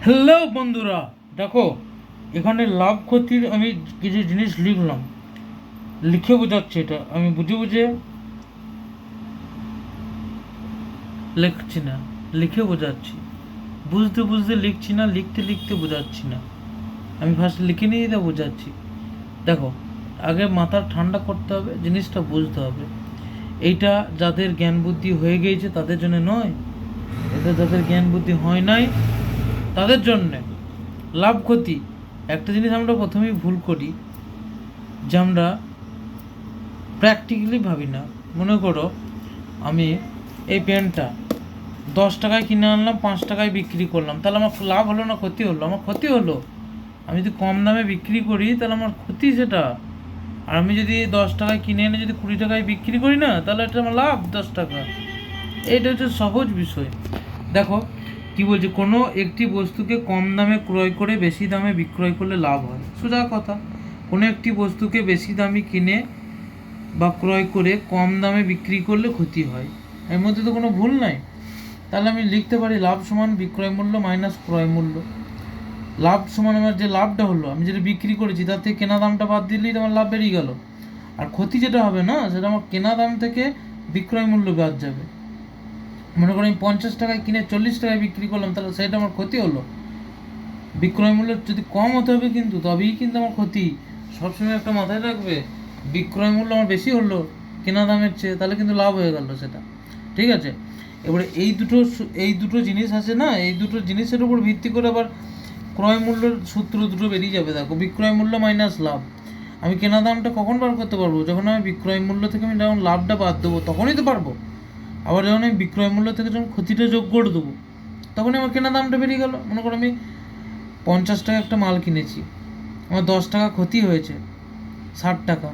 Hello বন্ধুরা, দেখো এখানে লাভ ক্ষতির আমি কিছু জিনিস লিখলাম, লিখে বোঝাচ্ছি। এটা আমি বুঝে বুঝে লিখছি না, লিখে বোঝাচ্ছি। বুঝতে বুঝতে লিখছি না, লিখতে লিখতে বোঝাচ্ছি না। আমি ফার্স্ট লিখে নিয়ে এটা বোঝাচ্ছি। দেখো, আগে মাথা ঠান্ডা করতে হবে, জিনিসটা বুঝতে হবে। এইটা যাদের জ্ঞান বুদ্ধি হয়ে গিয়েছে তাদের জন্য নয়, এটা যাদের জ্ঞান বুদ্ধি হয় নাই তাদের জন্যে। লাভ ক্ষতি একটা জিনিস আমরা প্রথমেই ভুল করি, যে আমরা প্র্যাকটিক্যালি ভাবি না। মনে করো আমি এই পেনটা 10 টাকায় কিনে আনলাম, 5 টাকায় বিক্রি করলাম, তাহলে আমার লাভ হলো না ক্ষতি হলো? আমার ক্ষতি হলো। আমি যদি কম দামে বিক্রি করি তাহলে আমার ক্ষতি সেটা। আর আমি যদি 10 টাকায় কিনে এনে যদি 20 টাকায় বিক্রি করি না, তাহলে এটা আমার লাভ 10 টাকা। এইটা হচ্ছে সহজ বিষয়। দেখো কি বলছে, কোনো একটি বস্তুকে কম দামে ক্রয় করে বেশি দামে বিক্রয় করলে লাভ হয়। সোজা কথা, কোনো একটি বস্তুকে বেশি দামে কিনে বা ক্রয় করে কম দামে বিক্রি করলে ক্ষতি হয়। এর মধ্যে তো কোনো ভুল নাই। তাহলে আমি লিখতে পারি লাভ সমান বিক্রয় মূল্য মাইনাস ক্রয় মূল্য। লাভ সমান আমার যে লাভটা হলো, আমি যেটা বিক্রি করেছি তার থেকে কেনা দামটা বাদ দিলেই তো আমার লাভ বেরিয়ে গেল। আর ক্ষতি যেটা হবে না, সেটা আমার কেনা দাম থেকে বিক্রয় মূল্য বাদ যাবে। মনে করি আমি 50 টাকায় কিনে 40 টাকায় বিক্রি করলাম, তাহলে সেটা আমার ক্ষতি হলো। বিক্রয় মূল্য যদি কম হতে হবে কিন্তু, তবেই কিন্তু আমার ক্ষতি। সবসময় একটা মাথায় রাখবে, বিক্রয় মূল্য আমার বেশি হলো কেনা দামের চেয়ে, তাহলে কিন্তু লাভ হয়ে গেল সেটা। ঠিক আছে, এবারে এই দুটো জিনিস আছে না, এই দুটো জিনিসের উপর ভিত্তি করে আবার ক্রয় মূল্যের সূত্র দুটো বেরিয়ে যাবে। দেখো, বিক্রয় মূল্য মাইনাস লাভ। আমি কেনা দামটা কখন বার করতে পারবো? যখন আমি বিক্রয় মূল্য থেকে আমি যখন লাভটা বাদ দেবো তখনই তো পারবো। আবার যখন আমি বিক্রয় মূল্য থেকে যখন ক্ষতিটা যোগ করে দেবো, তখনই আমার কেনা দামটা বেরিয়ে গেল। মনে করো আমি 50 টাকা একটা মাল কিনেছি, আমার 10 টাকা ক্ষতি হয়েছে, 60 টাকা।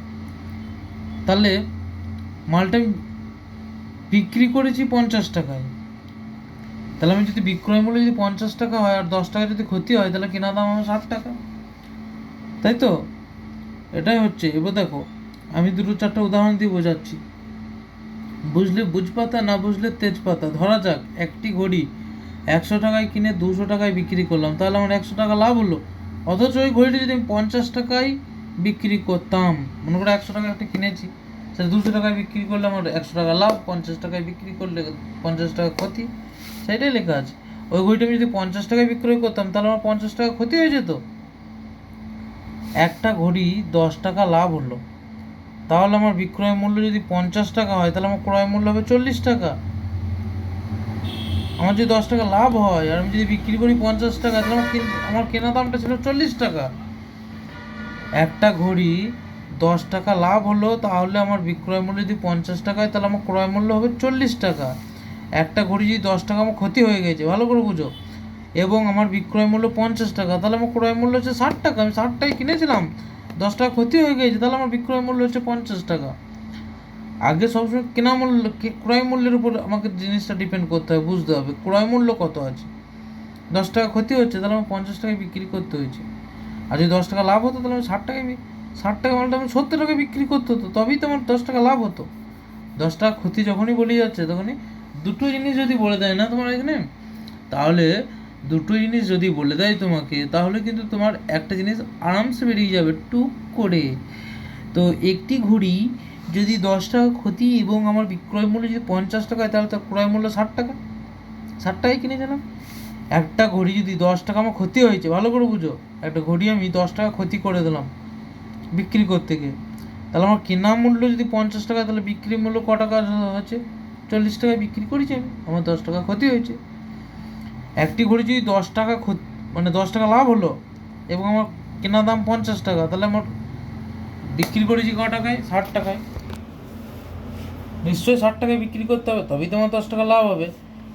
তাহলে মালটা আমি বিক্রি করেছি 50 টাকায়। তাহলে আমি যদি বিক্রয় মূল্য যদি 50 টাকা হয় আর 10 টাকা যদি ক্ষতি হয়, তাহলে কেনা দাম আমার 60 টাকা। তাই তো? এটাই হচ্ছে। এবার দেখো, আমি দুটো চারটা উদাহরণ দিয়ে বোঝাচ্ছি। বুঝলে বুঝপাতা, না বুঝলে তেজপাতা। ধরা যাক একটি ঘড়ি 100 টাকায় কিনে 200 টাকায় বিক্রি করলাম, তাহলে আমার 100 টাকা লাভ হলো। অথচ ওই ঘড়িটা যদি আমি 50 টাকায় বিক্রি করতাম, মনে করো 100 টাকা একটা কিনেছি, সেটা 200 টাকায় বিক্রি করলে আমার 100 টাকা লাভ, 50 টাকায় বিক্রি করলে 50 টাকা ক্ষতি। সেটাই লেখা আছে। ওই ঘড়িটা আমি যদি 50 টাকায় বিক্রয় করতাম, তাহলে আমার 50 টাকা ক্ষতি হয়ে যেত। একটা ঘড়ি 10 টাকা লাভ হলো, তাহলে আমার বিক্রয় মূল্য যদি 50 টাকা হয়, তাহলে আমার ক্রয় মূল্য হবে 40 টাকা। আমার যদি 10 টাকা লাভ হয় আর আমি যদি বিক্রি করি 50 টাকা, তাহলে আমার কেনা দামটা ছিল 40 টাকা। একটা ঘড়ি 10 টাকা লাভ হলো, তাহলে আমার বিক্রয় মূল্য যদি 50 টাকা হয়, তাহলে আমার ক্রয় মূল্য হবে 40 টাকা। একটা ঘড়ি যদি 10 টাকা আমার ক্ষতি হয়ে গেছে, ভালো করে বুঝো, এবং আমার বিক্রয় মূল্য 50 টাকা, তাহলে আমার ক্রয় মূল্য হচ্ছে 60 টাকা। আমি 60 টাকায় কিনেছিলাম, 10 টাকা ক্ষতি হয়ে গেছে, তাহলে আমার বিক্রয় মূল্য হচ্ছে 50 টাকা। আগে সবসময় কেনা মূল্য, ক্রয় মূল্যের উপর আমাকে জিনিসটা ডিপেন্ড করতে হবে, বুঝতে হবে ক্রয় মূল্য কত আছে। 10 টাকা ক্ষতি হচ্ছে, তাহলে আমার 50 টাকায় বিক্রি করতে হয়েছে। আর যদি 10 টাকা লাভ হতো, তাহলে আমি 60 টাকায় 60 টাকা মালটা আমি 70 টাকায় বিক্রি করতে হতো, তবেই তো আমার 10 টাকা লাভ হতো। 10 টাকা ক্ষতি যখনই বলে যাচ্ছে, তখনই দুটো জিনিস যদি বলে দেয় না তোমার এখানে, তাহলে দুটো জিনিস যদি বলে দেয় তোমাকে, তাহলে কিন্তু তোমার একটা জিনিস আরামসে বেরিয়ে যাবে টুক করে। তো একটি ঘড়ি যদি 10 টাকা ক্ষতি এবং আমার বিক্রয় মূল্য যদি 50 টাকা হয়, তাহলে তার ক্রয় মূল্য 60 টাকা। 60 টাকায় কিনেছিলাম। একটা ঘড়ি যদি 10 টাকা আমার ক্ষতি হয়েছে, ভালো করে বুঝো, একটা ঘড়ি আমি 10 টাকা ক্ষতি করে দিলাম বিক্রি করতে গিয়ে, তাহলে আমার কেনা মূল্য যদি 50 টাকা, তাহলে বিক্রি মূল্য ক টাকা হচ্ছে? 40 টাকায় বিক্রি করেছি আমি, আমার 10 টাকা ক্ষতি হয়েছে। একটি ঘড়ি যদি 10 টাকা মানে 10 টাকা লাভ হলো এবং আমার কেনা দাম 50 টাকা, তাহলে আমার বিক্রি করেছি ক টাকায়? 60 টাকায়। নিশ্চয়ই 60 টাকায় বিক্রি করতে হবে, তবেই তো আমার 10 টাকা লাভ হবে।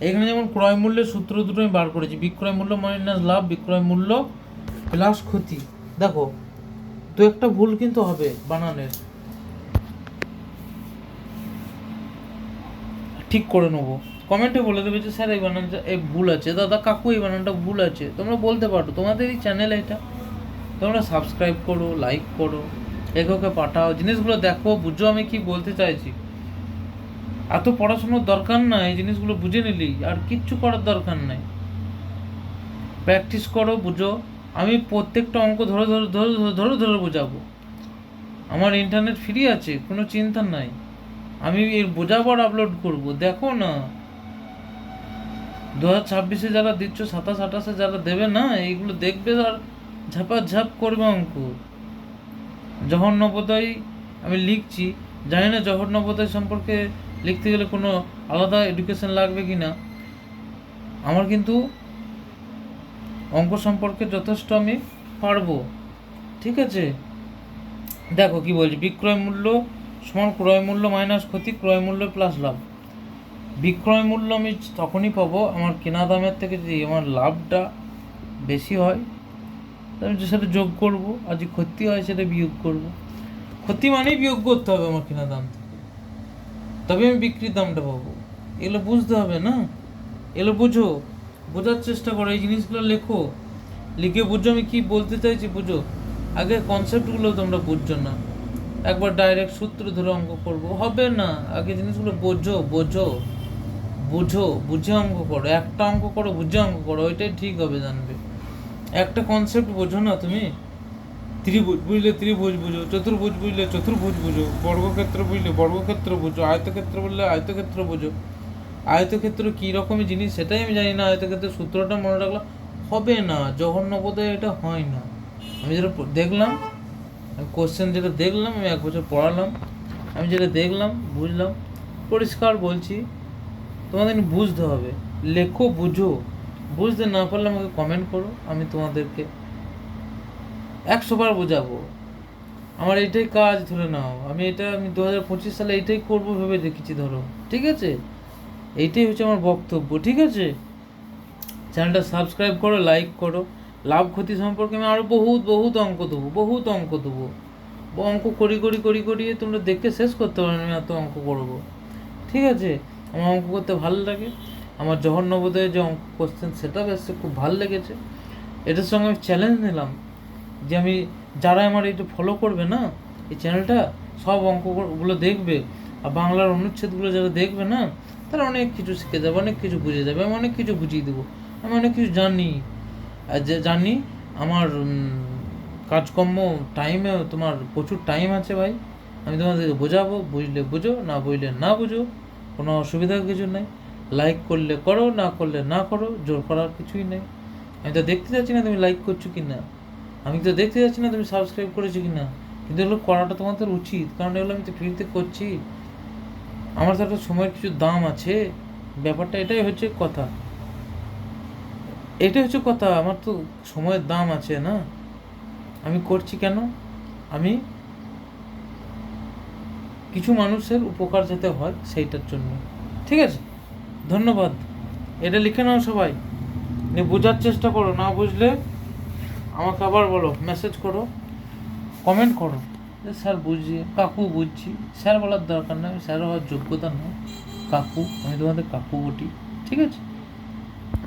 এখানে যেমন ক্রয় মূল্যের সূত্র দুটো আমি বার করেছি, বিক্রয় মূল্য মাইনাস লাভ, বিক্রয় মূল্য প্লাস ক্ষতি। দেখো, তো একটা ভুল কিন্তু হবে বানানের, ঠিক করে নেবো। কমেন্টে বলে দেবে যে স্যার এই বানানটা এই ভুল আছে, দাদা কাকু এই বানানটা ভুল আছে। তোমরা বলতে পারো, তোমাদের এই চ্যানেল এটা, তোমরা সাবস্ক্রাইব করো, লাইক করো, এগোকে পাঠাও, জিনিসগুলো দেখো, বুঝো আমি কি বলতে চাইছি। এত পড়াশোনার দরকার নাই, এই জিনিসগুলো বুঝে নিলেই আর কিচ্ছু করার দরকার নাই। প্র্যাকটিস করো, বুঝো। আমি প্রত্যেকটা অঙ্ক ধরে ধরে ধরে ধরে ধরে ধরে বোঝাবো। আমার ইন্টারনেট ফ্রি আছে, কোনো চিন্তা নাই। আমি এর বোঝাবার আপলোড করব, দেখো না। 2026-এ যারা দিচ্ছ, 27-28-এ যারা দেবে না, এইগুলো দেখবে আর ঝাপাঝাপ করবে অঙ্ক। জহর নবোদয় আমি লিখছি, জানি না জহর নবোদয় সম্পর্কে লিখতে গেলে কোনো আলাদা এডুকেশন লাগবে কি না। আমার কিন্তু অঙ্ক সম্পর্কে যথেষ্ট আমি পারবো, ঠিক আছে। দেখো কি বলছি, বিক্রয় মূল্য সমান ক্রয় মূল্য মাইনাস ক্ষতি, ক্রয় মূল্য প্লাস লাভ। বিক্রয় মূল্য আমি তখনই পাবো আমার কেনা দামের থেকে যদি আমার লাভটা বেশি হয়, আমি সেটা যোগ করবো, আর যদি ক্ষতি হয় সেটা বিয়োগ করবো। ক্ষতি মানেই বিয়োগ করতে হবে আমার কেনা দাম থেকে, তবে আমি বিক্রির দামটা পাবো। এগুলো বুঝতে হবে না, এগুলো বুঝো, বোঝার চেষ্টা করো, এই জিনিসগুলো লেখো, লিখে বুঝো আমি কি বলতে চাইছি, বুঝো। আগে কনসেপ্টগুলো তোমরা বুঝছো না, একবার ডাইরেক্ট সূত্র ধরে অঙ্ক করবো হবে না। আগে জিনিসগুলো বোঝো, বোঝো, বুঝো, বুঝে অঙ্ক করো। একটা অঙ্ক করো, বুঝে অঙ্ক করো, ওইটাই ঠিক হবে, জানবে। একটা কনসেপ্ট বোঝো না তুমি, ত্রিভুজ বুঝলে ত্রিভুজ বুঝো, চতুর্ভুজ বুঝলে চতুর্ভুজ বুঝো, বর্গক্ষেত্র বুঝলে বর্গক্ষেত্র বুঝো, আয়তক্ষেত্র বুঝলে আয়তক্ষেত্র বুঝো। আয়তক্ষেত্র কী রকমের জিনিস সেটাই আমি জানি না, আয়তক্ষেত্রের সূত্রটা মনে রাখলাম হবে না। জঘন্য বোধহয় এটা হয় না। আমি যেটা দেখলাম, আমি কোশ্চেন যেটা দেখলাম, আমি 1 বছর পড়ালাম, আমি যেটা দেখলাম বুঝলাম, পরিষ্কার বলছি, তোমাদের বুঝতে হবে। লেখো, বুঝো। বুঝতে না পারলে আমাকে কমেন্ট করো, আমি তোমাদেরকে 100 বার বোঝাবো। আমার এইটাই কাজ, ধরে নাও। আমি 2025 সালে এইটাই করবো ভেবে রেখেছি, ধরো, ঠিক আছে। এইটাই হচ্ছে আমার বক্তব্য, ঠিক আছে। চ্যানেলটা সাবস্ক্রাইব করো, লাইক করো। লাভ ক্ষতি সম্পর্কে আমি আরও বহুত অঙ্ক দেবো, বহুত অঙ্ক দেবো। অঙ্ক করিয়ে তোমরা দেখে শেষ করতে পারো, আমি এত অঙ্ক করবো, ঠিক আছে। আমার অঙ্ক করতে ভালো লাগে। আমার জহর নবোদয়ের যে অঙ্ক কোশ্চেন সেটা বেশ খুব ভালো লেগেছে। এটার সঙ্গে আমি চ্যালেঞ্জ নিলাম যে আমি, যারা আমার এইটা ফলো করবে না, এই চ্যানেলটা, সব অঙ্কগুলো দেখবে, আর বাংলার অনুচ্ছেদগুলো যারা দেখবে না, তারা অনেক কিছু শিখে যাবে, অনেক কিছু বুঝে যাবে। আমি অনেক কিছু বুঝিয়ে দেবো, আমি অনেক কিছু জানি। আর যে জানি, আমার কাজকর্ম টাইমে, তোমার প্রচুর টাইম আছে ভাই। আমি তোমাদেরকে বোঝাবো, বুঝলে বুঝো, না বুঝলে না বুঝো, কোনো অসুবিধার কিছু নেই। লাইক করলে করো, না করলে না করো, জোর করার কিছুই নেই। আমি তো দেখতে চাচ্ছি না তুমি লাইক করছো কি না, আমি তো দেখতে যাচ্ছি না তুমি সাবস্ক্রাইব করেছো কি না, কিন্তু এগুলো করাটা তোমাদের উচিত, কারণ এগুলো আমি তো ফ্রিতে করছি। আমার তো একটা সময়ের কিছু দাম আছে, ব্যাপারটা এটাই হচ্ছে কথা, এটাই হচ্ছে কথা। আমার তো সময়ের দাম আছে না, আমি করছি কেন, আমি কিছু মানুষের উপকার যাতে হয় সেইটার জন্য, ঠিক আছে। ধন্যবাদ। এটা লিখে নাও সবাই, বোঝার চেষ্টা করো, না বুঝলে আমাকে আবার বলো, মেসেজ করো, কমেন্ট করো যে স্যার বুঝছি, কাকু বুঝছি। স্যার বলার দরকার নেই, স্যার হওয়ার যোগ্যতা নয়, কাকু, আমি তোমাদের কাকু বটি, ঠিক আছে।